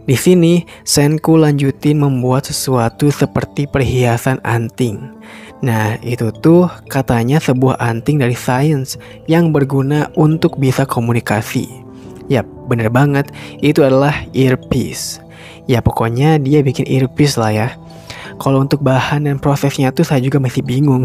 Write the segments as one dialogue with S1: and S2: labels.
S1: Di sini, Senku lanjutin membuat sesuatu seperti perhiasan anting. Nah, itu tuh katanya sebuah anting dari sains yang berguna untuk bisa komunikasi. Yap, bener banget, itu adalah earpiece. Ya pokoknya dia bikin earpiece lah ya. Kalau untuk bahan dan prosesnya tuh saya juga masih bingung.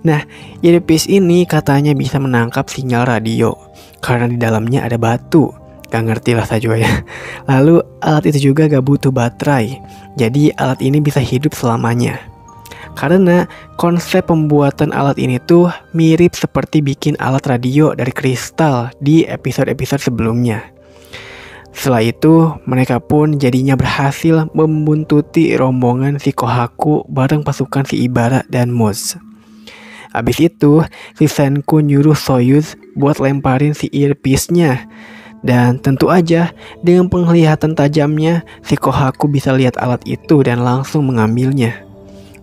S1: Nah, earpiece ini katanya bisa menangkap sinyal radio karena di dalamnya ada batu. Gak ngerti lah saya juga ya. Lalu alat itu juga gak butuh baterai. Jadi alat ini bisa hidup selamanya. Karena konsep pembuatan alat ini tuh mirip seperti bikin alat radio dari kristal di episode-episode sebelumnya. Setelah itu, mereka pun jadinya berhasil membuntuti rombongan si Kohaku bareng pasukan si Ibara dan Muz. Abis itu, si Senku nyuruh Soyuz buat lemparin si earpiece-nya. Dan tentu aja, dengan penglihatan tajamnya, si Kohaku bisa lihat alat itu dan langsung mengambilnya.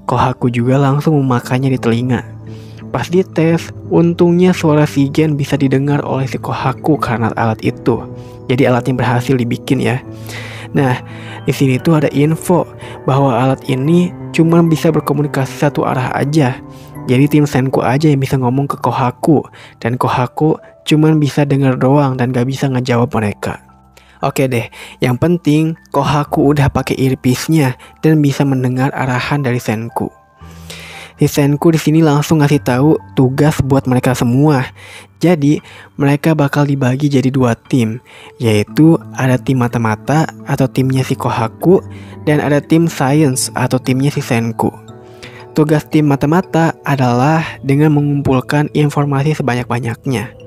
S1: Kohaku juga langsung memakainya di telinga. Pas dites, untungnya suara si Gen bisa didengar oleh si Kohaku karena alat itu. Jadi alatnya berhasil dibikin ya. Nah, di sini tuh ada info bahwa alat ini cuma bisa berkomunikasi satu arah aja. Jadi tim Senku aja yang bisa ngomong ke Kohaku, dan Kohaku cuman bisa denger doang dan gak bisa ngejawab mereka. Oke deh, yang penting Kohaku udah pakai earpiece-nya dan bisa mendengar arahan dari Senku. Si Senku di sini langsung ngasih tahu tugas buat mereka semua. Jadi mereka bakal dibagi jadi 2 tim, yaitu ada tim mata-mata atau timnya si Kohaku dan ada tim science atau timnya si Senku. Tugas tim mata-mata adalah dengan mengumpulkan informasi sebanyak-banyaknya.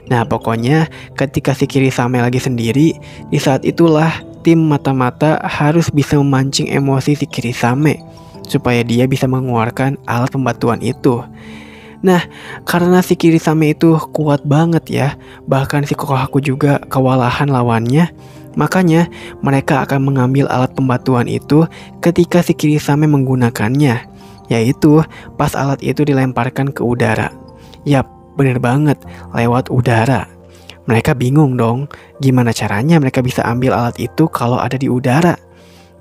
S1: Nah pokoknya ketika si Kirisame lagi sendiri, di saat itulah tim mata-mata harus bisa memancing emosi si Kirisame supaya dia bisa mengeluarkan alat pembatuan itu. Nah karena si Kirisame itu kuat banget ya, bahkan si Kohaku juga kewalahan lawannya, makanya mereka akan mengambil alat pembatuan itu ketika si Kirisame menggunakannya, yaitu pas alat itu dilemparkan ke udara. Yap, bener banget, lewat udara. Mereka bingung dong, gimana caranya mereka bisa ambil alat itu kalau ada di udara.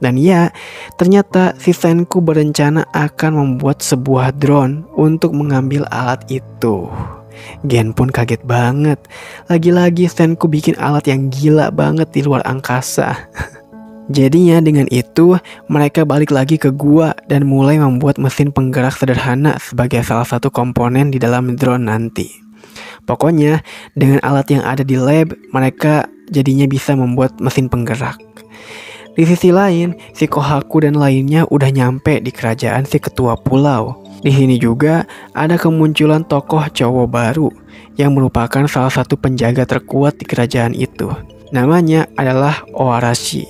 S1: Dan ya, ternyata si Senku berencana akan membuat sebuah drone untuk mengambil alat itu. Gen pun kaget banget. Lagi-lagi Senku bikin alat yang gila banget di luar angkasa. Jadinya dengan itu, mereka balik lagi ke gua dan mulai membuat mesin penggerak sederhana sebagai salah satu komponen di dalam drone nanti. Pokoknya, dengan alat yang ada di lab, mereka jadinya bisa membuat mesin penggerak. Di sisi lain, si Kohaku dan lainnya udah nyampe di kerajaan si ketua pulau. Di sini juga ada kemunculan tokoh cowok baru yang merupakan salah satu penjaga terkuat di kerajaan itu. Namanya adalah Oarashi.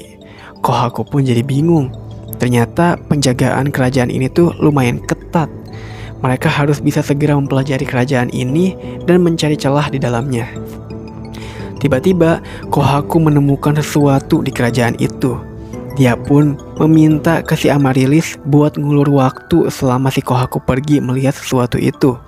S1: Kohaku pun jadi bingung. Ternyata penjagaan kerajaan ini tuh lumayan ketat. Mereka harus bisa segera mempelajari kerajaan ini dan mencari celah di dalamnya. Tiba-tiba Kohaku menemukan sesuatu di kerajaan itu. Dia pun meminta ke si Amaryllis buat ngulur waktu selama si Kohaku pergi melihat sesuatu itu.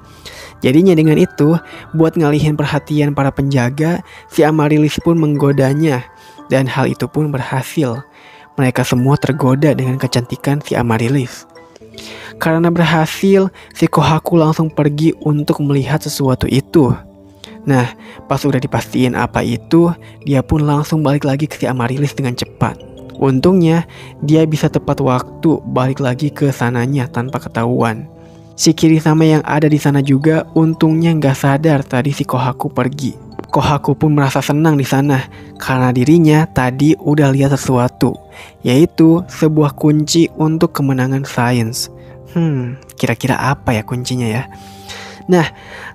S1: Jadinya dengan itu, buat ngalihin perhatian para penjaga, si Amaryllis pun menggodanya. Dan hal itu pun berhasil. Mereka semua tergoda dengan kecantikan si Amaryllis. Karena berhasil, si Kohaku langsung pergi untuk melihat sesuatu itu. Nah, pas udah dipastiin apa itu, dia pun langsung balik lagi ke si Amaryllis dengan cepat. Untungnya, dia bisa tepat waktu balik lagi ke sananya tanpa ketahuan. Si Kirisame yang ada di sana juga untungnya nggak sadar tadi si Kohaku pergi. Kohaku pun merasa senang di sana karena dirinya tadi udah lihat sesuatu, yaitu sebuah kunci untuk kemenangan sains. Kira-kira apa ya kuncinya ya? Nah,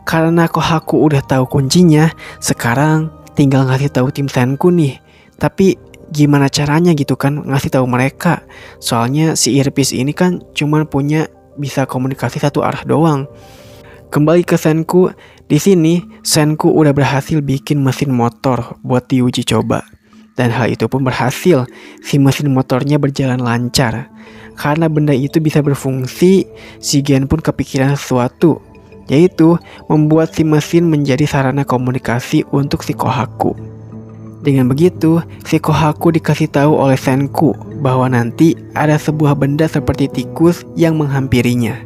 S1: karena Kohaku udah tahu kuncinya, sekarang tinggal ngasih tahu tim Senku nih. Tapi gimana caranya gitu kan ngasih tahu mereka? Soalnya si earpiece ini kan cuma punya bisa komunikasi satu arah doang. Kembali ke Senku, di sini Senku udah berhasil bikin mesin motor buat diuji coba. Dan hal itu pun berhasil, si mesin motornya berjalan lancar. Karena benda itu bisa berfungsi, si Gen pun kepikiran sesuatu, yaitu membuat si mesin menjadi sarana komunikasi untuk si Kohaku. Dengan begitu, si Kohaku dikasih tahu oleh Senku bahwa nanti ada sebuah benda seperti tikus yang menghampirinya.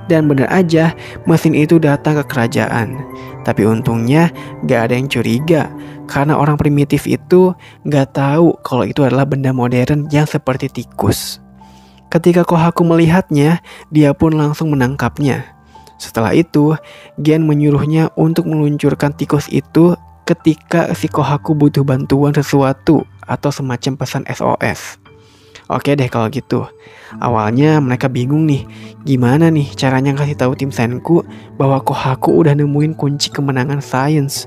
S1: Dan benar aja, mesin itu datang ke kerajaan. Tapi untungnya gak ada yang curiga, karena orang primitif itu gak tahu kalau itu adalah benda modern yang seperti tikus. Ketika Kohaku melihatnya, dia pun langsung menangkapnya. Setelah itu, Gen menyuruhnya untuk meluncurkan tikus itu ketika si Kohaku butuh bantuan sesuatu atau semacam pesan SOS. Oke deh kalau gitu. Awalnya mereka bingung nih, gimana nih caranya kasih tahu tim Senku bahwa Kohaku udah nemuin kunci kemenangan sains.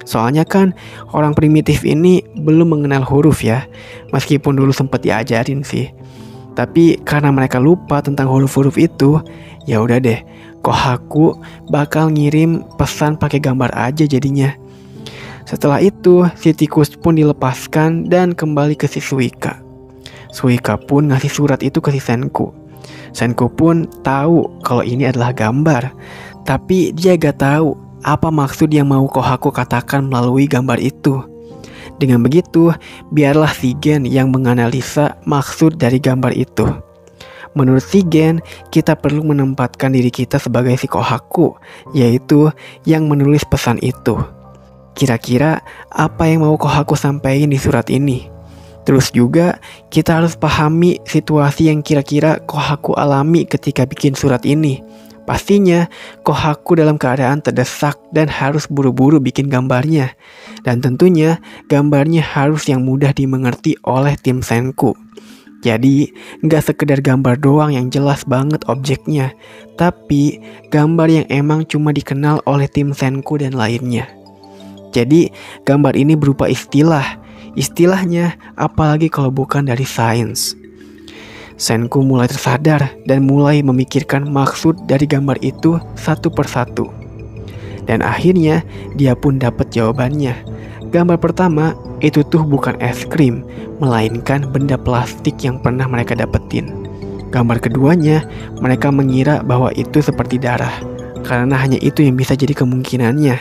S1: Soalnya kan orang primitif ini belum mengenal huruf ya, meskipun dulu sempat diajarin sih. Tapi karena mereka lupa tentang huruf-huruf itu, ya udah deh, Kohaku bakal ngirim pesan pakai gambar aja jadinya. Setelah itu, si tikus pun dilepaskan dan kembali ke si Suika. Suika pun ngasih surat itu ke si Senku. Senku pun tahu kalau ini adalah gambar, tapi dia gak tahu apa maksud yang mau Kohaku katakan melalui gambar itu. Dengan begitu, biarlah si Gen yang menganalisa maksud dari gambar itu. Menurut si Gen, kita perlu menempatkan diri kita sebagai si Kohaku, yaitu yang menulis pesan itu. Kira-kira apa yang mau Kohaku sampaikan di surat ini? Terus juga kita harus pahami situasi yang kira-kira Kohaku alami ketika bikin surat ini. Pastinya Kohaku dalam keadaan terdesak dan harus buru-buru bikin gambarnya. Dan tentunya gambarnya harus yang mudah dimengerti oleh tim Senku. Jadi gak sekedar gambar doang yang jelas banget objeknya, tapi gambar yang emang cuma dikenal oleh tim Senku dan lainnya. Jadi gambar ini berupa istilahnya apalagi kalau bukan dari sains. Senku mulai tersadar dan mulai memikirkan maksud dari gambar itu satu persatu. Dan akhirnya dia pun dapat jawabannya. Gambar pertama itu tuh bukan es krim, melainkan benda plastik yang pernah mereka dapetin. Gambar keduanya mereka mengira bahwa itu seperti darah, karena hanya itu yang bisa jadi kemungkinannya.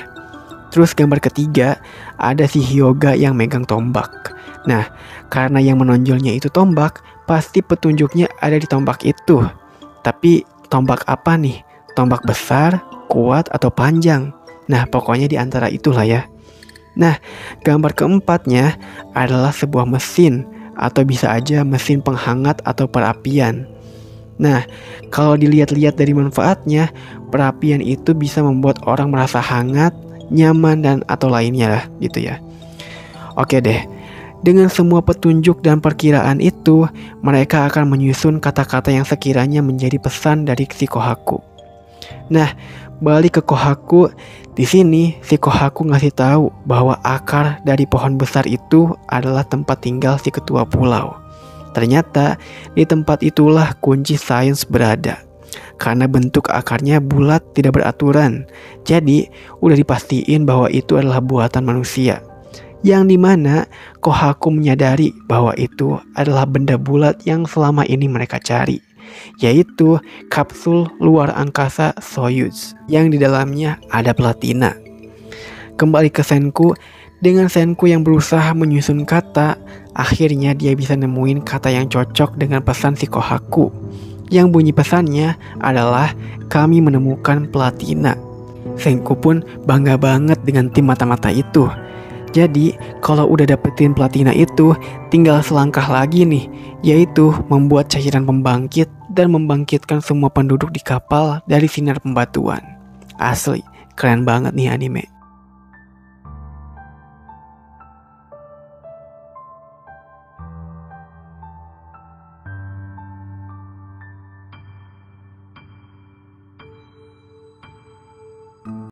S1: Terus gambar ketiga, ada si Hyuga yang megang tombak. Nah, karena yang menonjolnya itu tombak, pasti petunjuknya ada di tombak itu. Tapi tombak apa nih? Tombak besar, kuat, atau panjang? Nah, pokoknya di antara itulah ya. Nah, gambar keempatnya adalah sebuah mesin, atau bisa aja mesin penghangat atau perapian. Nah, kalau dilihat-lihat dari manfaatnya, perapian itu bisa membuat orang merasa hangat, nyaman dan atau lainnya lah gitu ya. Oke deh, dengan semua petunjuk dan perkiraan itu, mereka akan menyusun kata-kata yang sekiranya menjadi pesan dari si Kohaku. Nah, balik ke Kohaku, di sini si Kohaku ngasih tahu bahwa akar dari pohon besar itu adalah tempat tinggal si ketua pulau. Ternyata di tempat itulah kunci sains berada. Karena bentuk akarnya bulat tidak beraturan, jadi udah dipastiin bahwa itu adalah buatan manusia. Yang dimana Kohaku menyadari bahwa itu adalah benda bulat yang selama ini mereka cari, yaitu kapsul luar angkasa Soyuz yang di dalamnya ada platina. Kembali ke Senku, dengan Senku yang berusaha menyusun kata, akhirnya dia bisa nemuin kata yang cocok dengan pesan si Kohaku. Yang bunyi pesannya adalah kami menemukan platina. Senku pun bangga banget dengan tim mata-mata itu. Jadi kalau udah dapetin platina itu, tinggal selangkah lagi nih, yaitu membuat cairan pembangkit dan membangkitkan semua penduduk di kapal dari sinar pembatuan. Asli, keren banget nih anime.